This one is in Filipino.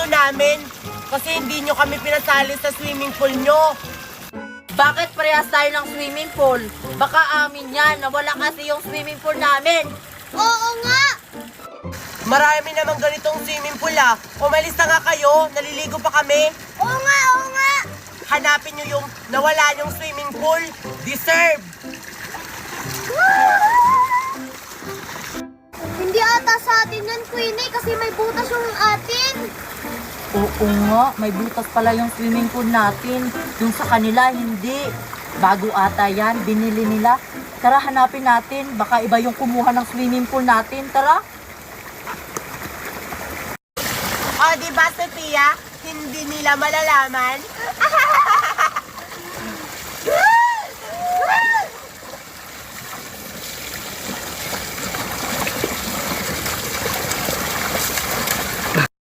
namin. Kasi hindi nyo kami pinasali sa swimming pool nyo. Bakit parehas tayo ng swimming pool? Baka amin yan, nawala kasi yung swimming pool namin. Oo nga! Marami naman ganitong swimming pool ah. Umalis na nga kayo, naliligo pa kami. Oo nga, oo nga! Hanapin nyo yung nawala yung swimming pool. Deserve! Hindi ata sa atin yan, Queenie, kasi may butas yung atin. Oo nga, may butas pala yung swimming pool natin. Yung sa kanila, hindi. Bago ata yan, binili nila. Tara, hanapin natin. Baka iba yung kumuha ng swimming pool natin. Tara. O, diba, Sophia? Hindi nila malalaman.